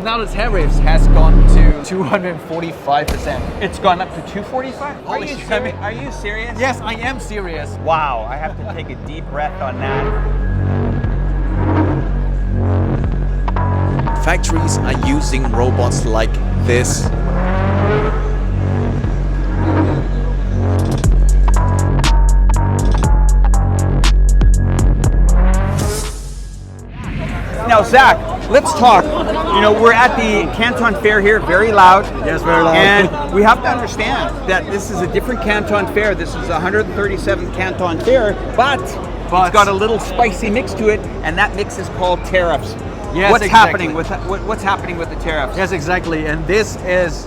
now the tariffs has gone to 245%. It's gone up to 245? Holy shit. Are you serious? Yes, I am serious. Wow, I have to take a deep breath on that. Factories are using robots like this. Now, Zach, let's talk. You know, we're at the Canton Fair here, very loud. Yes, very loud. And we have to understand that this is a different Canton Fair. This is the 137th Canton Fair, but it's got a little spicy mix to it, and that mix is called Tariffs. Yes, what's exactly. happening with what's happening with the tariffs? Yes, exactly. And this is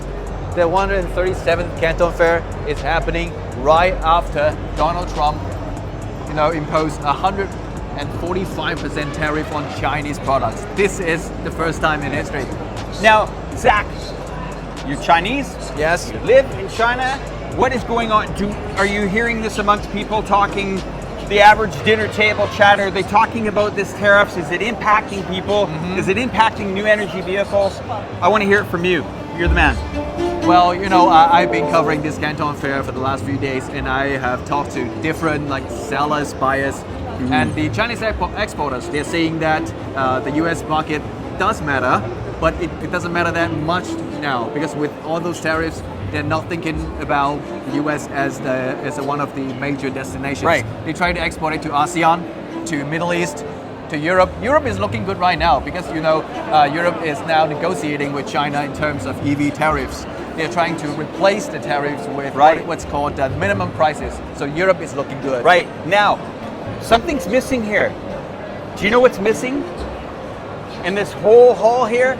the 137th Canton Fair. It's happening right after Donald Trump, imposed 145% tariff on Chinese products. This is the first time in history. Now, Zach, you're Chinese. Yes. You live in China. What is going on? Are you hearing this amongst people talking? The average dinner table chatter, are they talking about this tariffs? Is it impacting people? Is it impacting new energy vehicles? I want to hear it from you. You're the man. Well, I've been covering this Canton Fair for the last few days, and I have talked to different sellers, buyers, and the Chinese exporters. They're saying that the US market does matter, but it doesn't matter that much now, because with all those tariffs, they're not thinking about the US as one of the major destinations. Right. They try to export it to ASEAN, to Middle East, to Europe. Europe is looking good right now because Europe is now negotiating with China in terms of EV tariffs. They're trying to replace the tariffs with what's called the minimum prices. So Europe is looking good. Right. Now, something's missing here. Do you know what's missing in this whole hall here?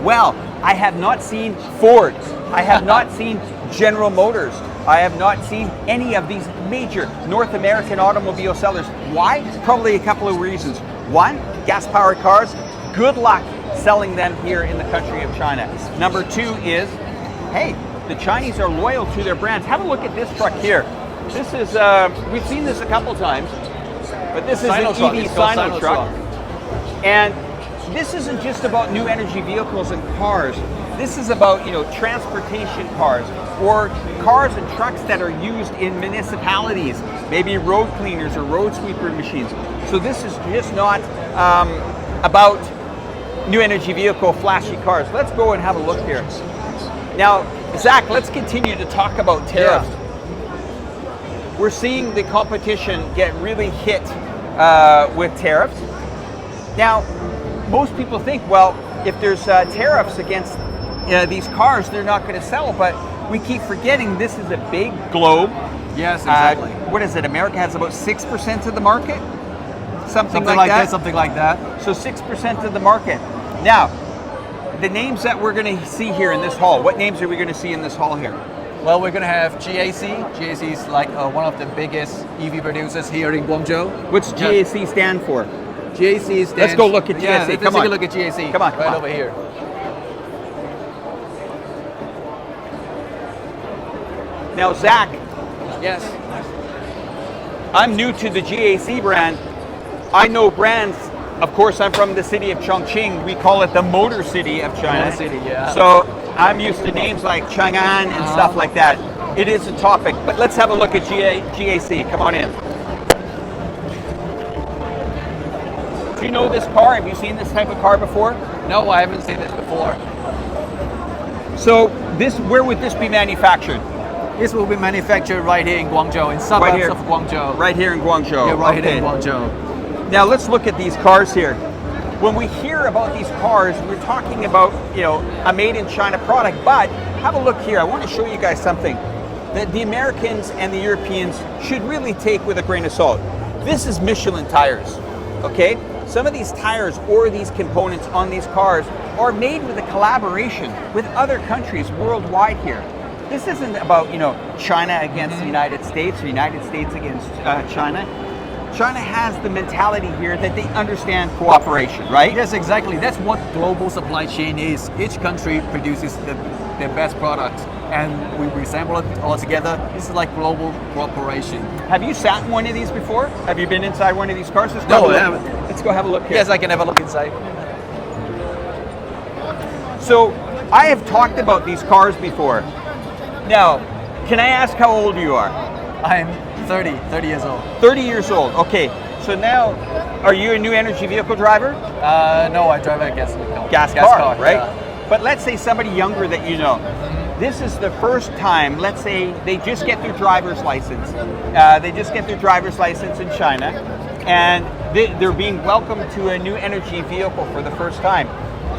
Well, I have not seen Ford. I have not seen General Motors. I have not seen any of these major North American automobile sellers. Why? Probably a couple of reasons. One, gas-powered cars. Good luck selling them here in the country of China. Number two is, hey, the Chinese are loyal to their brands. Have a look at this truck here. This is, we've seen this a couple times, but this is an EV Sino truck. And this isn't just about new energy vehicles and cars. This is about, transportation cars or cars and trucks that are used in municipalities, maybe road cleaners or road sweeper machines. So this is just not about new energy vehicle, flashy cars. Let's go and have a look here. Now, Zach, let's continue to talk about tariffs. Yeah. We're seeing the competition get really hit with tariffs. Now, most people think, well, if there's tariffs against these cars, they're not going to sell, but we keep forgetting this is a big globe. Yes, exactly. What is it? America has about 6% of the market? Something like that? Something like that. So 6% of the market. Now, the names that we're going to see here in this hall, what names are we going to see in this hall here? Well, we're going to have GAC. GAC is one of the biggest EV producers here in Guangzhou. What's GAC stand for? GAC stands... Let's go look at GAC. Yeah, let's take a look at GAC. Come on, right over here. Now, Zach. Yes. I'm new to the GAC brand. I know brands. Of course, I'm from the city of Chongqing. We call it the Motor City of China. Motor City, yeah. So I'm used to names like Chang'an and stuff like that. It is a topic, but let's have a look at GAC. Come on in. Do you know this car? Have you seen this type of car before? No, I haven't seen this before. So where would this be manufactured? This will be manufactured right here in Guangzhou, in suburbs of Guangzhou. Right here in Guangzhou. Yeah, right here in Guangzhou. Now let's look at these cars here. When we hear about these cars, we're talking about, a made in China product, but have a look here. I want to show you guys something that the Americans and the Europeans should really take with a grain of salt. This is Michelin tires, okay? Some of these tires or these components on these cars are made with a collaboration with other countries worldwide here. This isn't about, China against the United States or United States against China. China has the mentality here that they understand cooperation, right? Yes, exactly. That's what global supply chain is. Each country produces their best products, and we assemble it all together. This is like global cooperation. Have you sat in one of these before? Have you been inside one of these cars? No, I haven't. Let's go have a look here. Yes, I can have a look inside. So I have talked about these cars before. Now, can I ask how old you are? I'm 30 years old. 30 years old. Okay. So now, are you a new energy vehicle driver? No, I drive a gas Car, right? Yeah. But let's say somebody younger that you know. This is the first time, let's say they just get their driver's license. They just get their driver's license in China, and they're being welcomed to a new energy vehicle for the first time.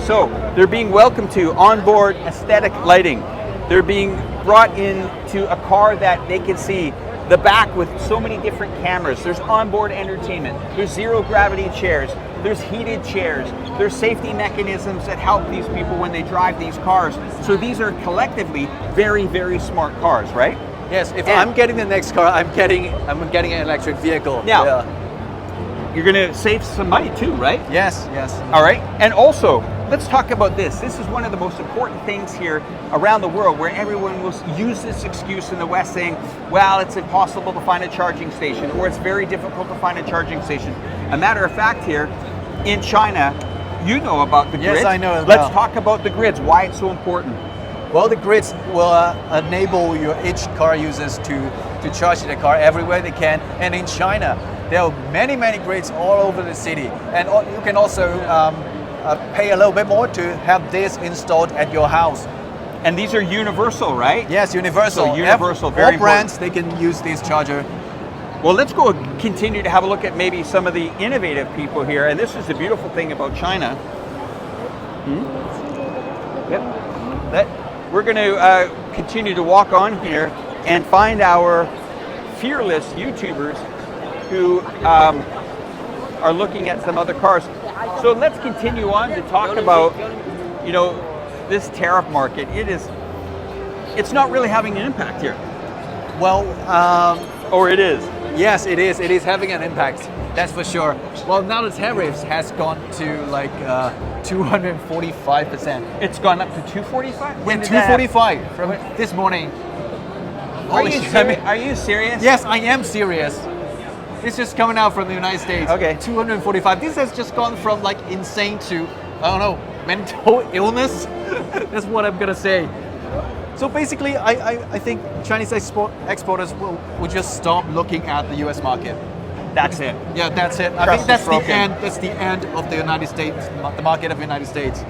So they're being welcomed to onboard aesthetic lighting. They're being brought into a car that they can see the back with so many different cameras. There's onboard entertainment. There's zero gravity chairs. There's heated chairs. There's safety mechanisms that help these people when they drive these cars. So these are collectively very, very smart cars, right? Yes, if I'm getting the next car, I'm getting an electric vehicle. Now, yeah. You're gonna save some money too, right? Yes. All right, and also, let's talk about this. This is one of the most important things here around the world, where everyone will use this excuse in the West saying, well, it's impossible to find a charging station, or it's very difficult to find a charging station. A matter of fact here, in China, you know about the grids. Yes, I know as Let's well. talk about the grids, why it's so important. Well, the grids will enable each car users to charge their car everywhere they can. And in China, there are many grids all over the city. And you can also pay a little bit more to have this installed at your house. And these are universal, right? Yes, universal. So universal, very all brands, they can use this charger. Well, let's go continue to have a look at maybe some of the innovative people here. And this is the beautiful thing about China. Yep. We're going to continue to walk on here and find our fearless YouTubers who are looking at some other cars. So let's continue on to talk about, this tariff market. It's not really having an impact here. Well, or it is. Yes, it is. It is having an impact. That's for sure. Well, now the tariffs has gone to like 245%. It's gone up to 245? When 245 from this morning. Are you serious? Yes, I am serious. This is coming out from the United States. Okay. 245. This has just gone from like insane to, I don't know, mental illness. That's what I'm gonna say. So basically, I think Chinese exporters will just stop looking at the US market. That's it. Yeah, that's it. I think that's the end. That's the end of the United States, the market of the United States.